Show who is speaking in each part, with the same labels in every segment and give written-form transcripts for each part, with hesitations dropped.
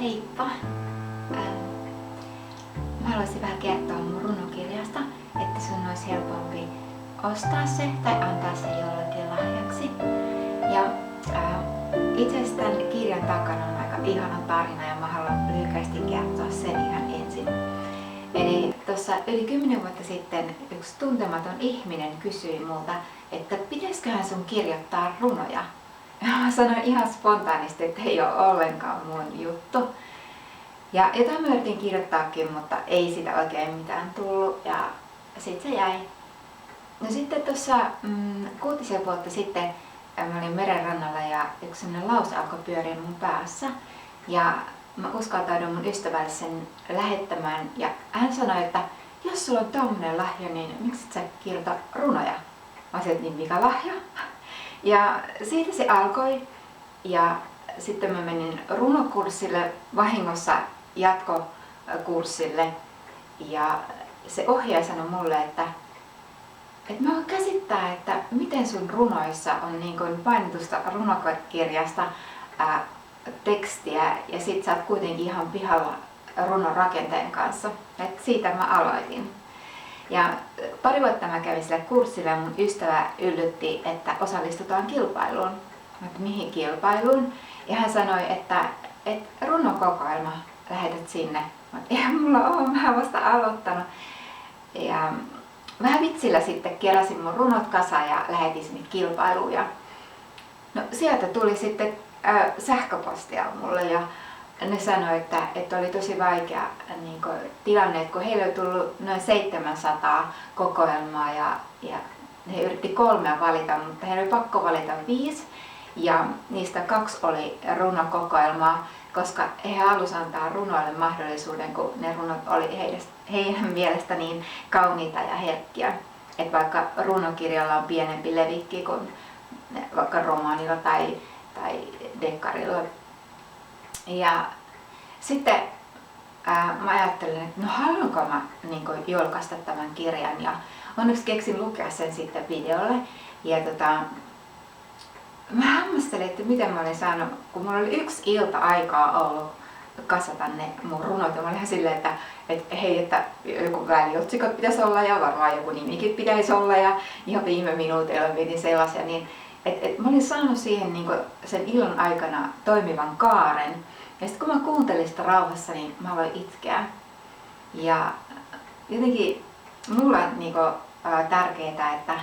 Speaker 1: Heippa! Mä haluaisin vähän kertoa mun runokirjasta, että sun olisi helpompi ostaa se tai antaa se jollekin lahjaksi. Ja itse asiassa tämän kirjan takana on aika ihana tarina ja mä haluan lyhyesti kertoa sen ihan ensin. Eli tuossa yli 10 vuotta sitten yksi tuntematon ihminen kysyi multa, että pitäisiköhän sun kirjoittaa runoja. Ja mä sanoin ihan spontaanisti, että ei ole ollenkaan mun juttu. Ja jotain mä yritin kirjoittaakin, mutta ei sitä oikein mitään tullut ja sit se jäi. No sitten tuossa 6 vuotta sitten mä olin merenrannalla ja yksi sellainen lause alkoi pyöriä mun päässä. Ja mä uskaltauduin mun ystävälle sen lähettämään ja hän sanoi, että jos sulla on tommonen lahja, niin miksi et sä kirjoita runoja? Mä sanoin, niin mikä lahja? Ja siitä se alkoi ja sitten mä menin runokurssille vahingossa jatkokurssille ja se ohjaaja sanoi mulle, että mä voin käsittää, että miten sun runoissa on niin kuin painetusta runokirjasta tekstiä ja sit sä oot kuitenkin ihan pihalla runon rakenteen kanssa. Et siitä mä aloitin. Ja pari vuotta mä kävin sille kurssille ja mun ystävä yllytti, että osallistutaan kilpailuun. Mä että mihin kilpailuun? Ja hän sanoi, että runokokoelma lähetät sinne. Mä että eihän mulla ole, mä oon vasta aloittanut. Ja vähän vitsillä sitten keräsin mun runot kasaan ja lähetin sinne kilpailuun. Ja no, sieltä tuli sitten sähköpostia mulle ja ne sanoi, että oli tosi vaikea niin tilanne, että kun heille oli tullut noin 700 kokoelmaa ja he yritti 3 valita, mutta heillä oli pakko valita 5 ja niistä 2 oli runokokoelmaa, koska he halusivat antaa runoille mahdollisuuden, kun ne runot oli heidän mielestä niin kauniita ja herkkiä. Että vaikka runokirjalla on pienempi levikki kuin vaikka romaanilla tai dekkarilla. Ja sitten mä ajattelin, että no haluanko mä julkaista tämän kirjan ja onneksi keksin lukea sen sitten videolle. Ja mä hämmästelin, että miten mä olin saanut, kun mulla oli 1 ilta aikaa ollut kasata ne mun runot ja mä olin ihan silleen, että hei, että joku väliotsikot pitäisi olla ja varmaan joku nimikin pitäisi olla ja ihan viime minuutilla mietin sellaisia, niin mä olin saanut siihen sen illan aikana toimivan kaaren. Ja sitten kun mä kuuntelin sitä rauhassa, niin mä aloin itkeä. Ja jotenkin mulla on tärkeää, että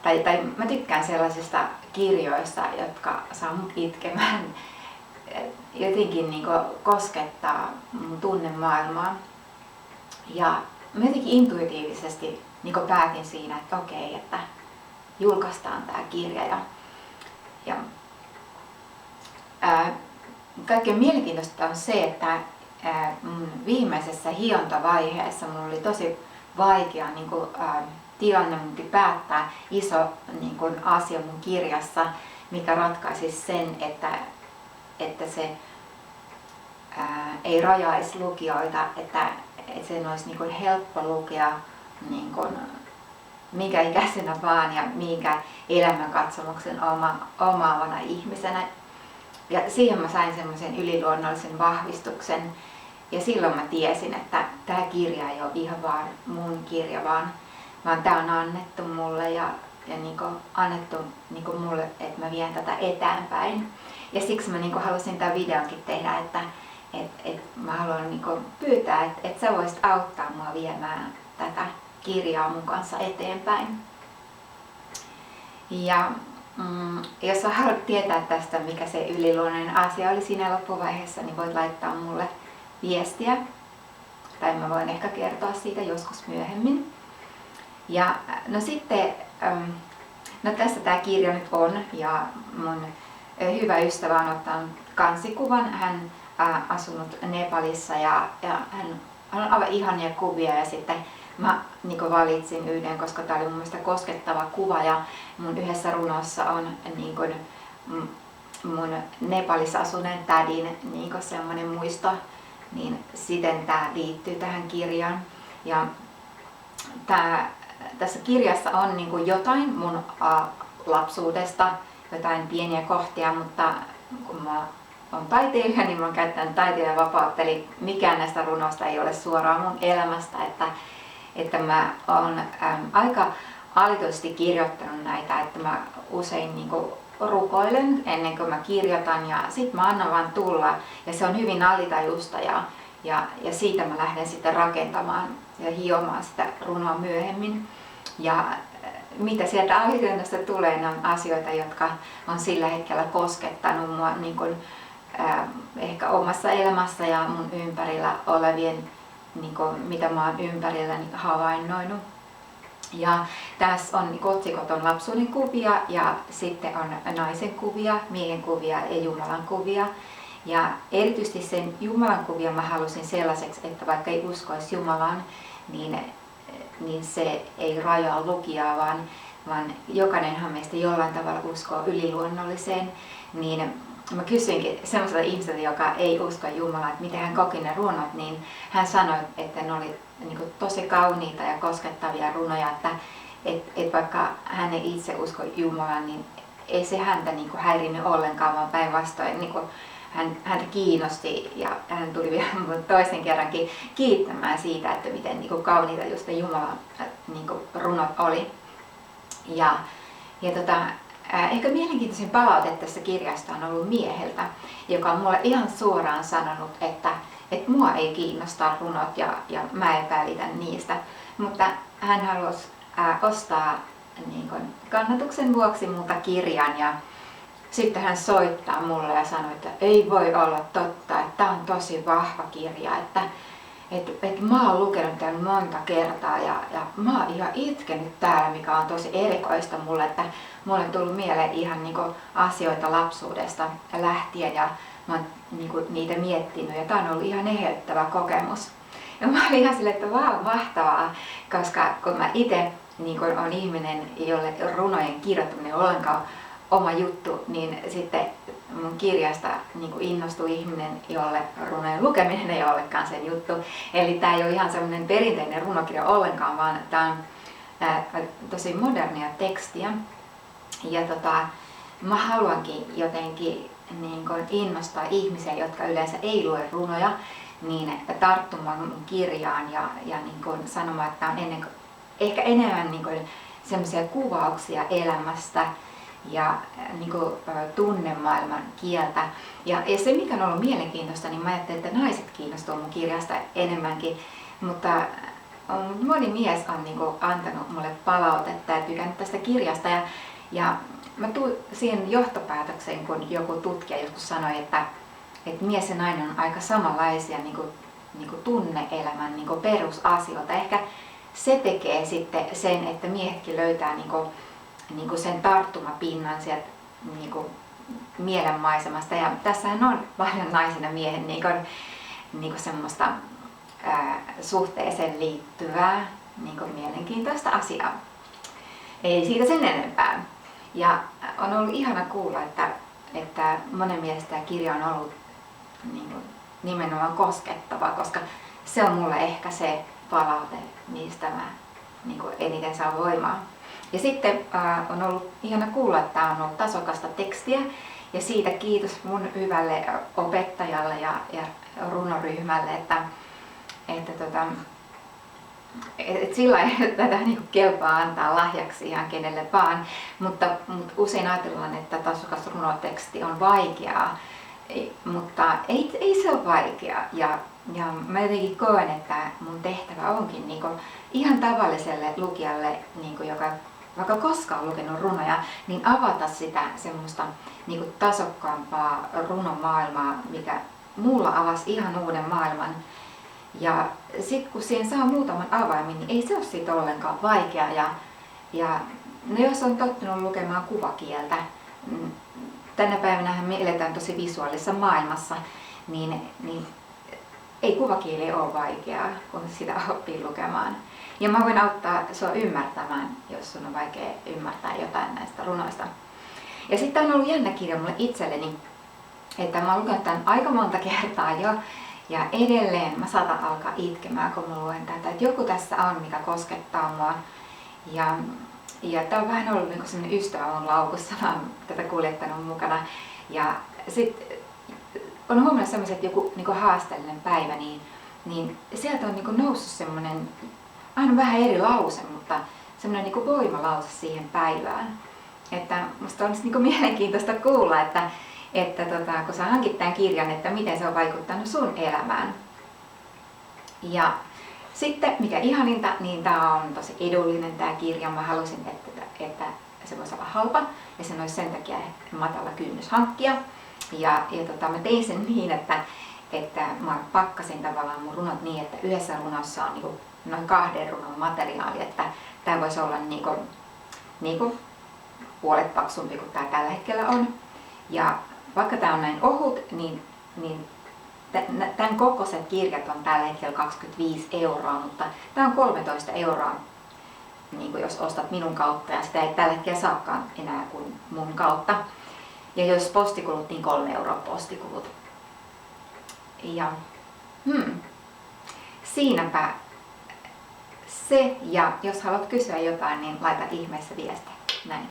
Speaker 1: tai mä tykkään sellaisista kirjoista, jotka saa mut itkemään. Jotenkin koskettaa mun tunnemaailmaa. Ja mä jotenkin intuitiivisesti päätin siinä, että okei, että julkaistaan tää kirja. Ja kaikkein mielenkiintoista on se, että mun viimeisessä hiontavaiheessa mulla oli tosi vaikea tilanne, mun piti päättää iso asia mun kirjassa, mikä ratkaisi sen, että se ei rajaisi lukijoita, että sen olisi helppo lukea minkä ikäisenä vaan ja minkä elämänkatsomuksen omaavana ihmisenä. Ja siihen mä sain semmoisen yliluonnollisen vahvistuksen. Ja silloin mä tiesin, että tämä kirja ei ole ihan vaan mun kirja, vaan tämä on annettu mulle ja annettu mulle, että mä vien tätä eteenpäin. Ja siksi mä halusin tämän videonkin tehdä, että mä haluan pyytää, että sä voisit auttaa mua viemään tätä kirjaa mun kanssa eteenpäin. Ja jos sä haluat tietää tästä, mikä se yliluonnollinen asia oli siinä loppuvaiheessa, niin voit laittaa mulle viestiä. Tai mä voin ehkä kertoa siitä joskus myöhemmin. Ja no sitten, no tässä tää kirja nyt on ja mun hyvä ystävä on ottanut kansikuvan. Hän asunut Nepalissa ja hän on aivan ihania kuvia ja sitten mä valitsin yhden, koska tää oli mun mielestä koskettava kuva ja mun yhdessä runossa on mun Nepalissa asuneen tädin semmoinen muisto, niin siten tää liittyy tähän kirjaan. Ja tässä kirjassa on jotain mun lapsuudesta jotain pieniä kohtia, mutta kun mä on taiteilija, niin mä oon käyttänyt taiteilijan vapautta, eli mikään näistä runoista ei ole suoraan mun elämästä, että mä oon aika alitoisesti kirjoittanut näitä, että mä usein niinku rukoilen ennen kuin mä kirjoitan ja sit mä annan vaan tulla ja se on hyvin alitajusta ja siitä mä lähden sitten rakentamaan ja hiomaan sitä runoa myöhemmin. Ja mitä sieltä alitajunnasta tulee, ne on asioita, jotka on sillä hetkellä koskettanut mua niin kuin, ehkä omassa elämässä ja mun ympärillä olevien, niin kuin, mitä mä oon ympärilläni havainnoinut. Ja tässä on otsikot on lapsuuden kuvia ja sitten on naisen kuvia, miehen kuvia ja Jumalan kuvia. Ja erityisesti sen Jumalan kuvia mä halusin sellaiseksi, että vaikka ei uskoisi Jumalaan, niin se ei rajaa lukijaa, vaan jokainenhan meistä jollain tavalla uskoo yliluonnolliseen. Niin mä kysyinkin semmoiselta ihmiseltä, joka ei usko Jumalaa, että miten hän koki ne runot, niin hän sanoi, että ne oli niin kuin tosi kauniita ja koskettavia runoja, että vaikka hän ei itse usko Jumalaan, niin ei se häntä niin kuin häirinnyt ollenkaan, vaan päinvastoin niin kuin häntä kiinnosti ja hän tuli vielä toisen kerrankin kiittämään siitä, että miten niin kuin kauniita just Jumalan niin kuin runot oli. Ehkä mielenkiintoisin palaute tästä kirjasta on ollut mieheltä, joka on mulle ihan suoraan sanonut, että mua ei kiinnosta runot ja mä epäilitän niistä, mutta hän halusi ostaa niin kuin kannatuksen vuoksi multa kirjan ja sitten hän soittaa mulle ja sanoi, että ei voi olla totta, että tämä on tosi vahva kirja, että mä oon lukenut tämän monta kertaa ja mä oon ihan itkenyt täällä, mikä on tosi erikoista mulle, että mulle on tullut mieleen ihan niinku asioita lapsuudesta lähtien ja mä oon niinku niitä miettinyt ja tää on ollut ihan eheyttävä kokemus. Ja mä olin ihan silleen, että vau, mahtavaa, koska kun mä itse niinku on ihminen, jolle runojen kirjoittaminen on ollenkaan oma juttu, niin sitten mun kirjasta niin innostui ihminen, jolle runojen lukeminen ei olekaan sen juttu. Eli tää ei ole ihan semmoinen perinteinen runokirja ollenkaan, vaan tää on tosi modernia tekstiä. Ja mä haluankin jotenkin niin kun innostaa ihmisiä, jotka yleensä ei lue runoja, niin tarttumaan mun kirjaan ja niin kun sanomaan, että on ehkä enemmän niin kun semmoisia kuvauksia elämästä ja niin kuin, tunnemaailman kieltä. Ja se mikä on ollut mielenkiintoista, niin mä ajattelin, että naiset kiinnostuu mun kirjasta enemmänkin, mutta moni mies on niin kuin, antanut mulle palautetta ja tykännyt tästä kirjasta. Ja mä tuun siihen johtopäätökseen, kun joku tutkija joskus sanoi, että mies ja nainen on aika samanlaisia niin kuin tunne-elämän niin kuin perusasioita. Ehkä se tekee sitten sen, että miehetkin löytää niin kuin sen tarttumapinnan sieltä niin kuin mielenmaisemasta. Ja tässähän on paljon naisen ja miehen niin kuin semmoista suhteeseen liittyvää niin kuin mielenkiintoista asiaa. Ei siitä sen enempää. Ja on ollut ihana kuulla, että monen mielestä tämä kirja on ollut niin kuin nimenomaan koskettava, koska se on mulle ehkä se palaute, mistä mä niin kuin eniten saan voimaa. Ja sitten on ollut ihana kuulla, että tämä on ollut tasokasta tekstiä ja siitä kiitos mun hyvälle opettajalle ja runoryhmälle, että sillä ei tätä niin kelpaa antaa lahjaksi ihan kenelle vaan, mutta usein ajatellaan, että tasokas runoteksti on vaikeaa, mutta ei se ole vaikeaa. Ja mä jotenkin koen, että mun tehtävä onkin niin kuin ihan tavalliselle lukijalle, niin kuin joka vaikka koskaan lukenut runoja, niin avata sitä semmoista niin kuin tasokkaampaa runomaailmaa, mikä mulla avasi ihan uuden maailman. Ja sitten kun siihen saa muutaman avaimen, niin ei se ole siitä ollenkaan vaikeaa. Ja no jos on tottunut lukemaan kuvakieltä, tänä päivänä me eletään tosi visuaalisessa maailmassa, niin ei kuvakieli ole vaikeaa, kun sitä oppii lukemaan. Ja mä voin auttaa sua ymmärtämään, jos sun on vaikea ymmärtää jotain näistä runoista. Ja sitten on ollut jännä kirja mulle itselleni, että mä oon lukenut tämän aika monta kertaa jo. Ja edelleen mä saatan alkaa itkemään, kun mä luen tätä. Että joku tässä on, mikä koskettaa mua. Ja Ja tää on vähän ollut niinku sellainen ystävä mun laukussa, mä oon tätä kuljettanut mukana. Ja sit on huomannut semmoiset, että joku niinku haasteellinen päivä, niin sieltä on niinku noussut semmoinen, aina vähän eri lause, mutta semmoinen niinku voimalause siihen päivään. Että musta olisi niinku mielenkiintoista kuulla, että kun sä hankit tämän kirjan, että miten se on vaikuttanut sun elämään. Ja sitten, mikä ihaninta, niin tää on tosi edullinen tää kirja. Mä halusin, että se voisi olla halpa ja sen olisi sen takia matala kynnys hankkia. Ja mä tein sen niin, että mä pakkasin tavallaan mun runot niin, että yhdessä runossa on niinku noin 2 runon materiaali, että tää voisi olla niinku puolet paksumpi kuin tää tällä hetkellä on. Ja vaikka tää on näin ohut, niin tämän kokoiset kirjat on tällä hetkellä 25 €, mutta tää on 13 €, niin jos ostat minun kautta, ja sitä ei tällä hetkellä saakaan enää kuin mun kautta. Ja jos postikulut, niin 3 € postikulut. Ja siinäpä se, ja jos haluat kysyä jotain, niin laita ihmeessä viestiä. Näin.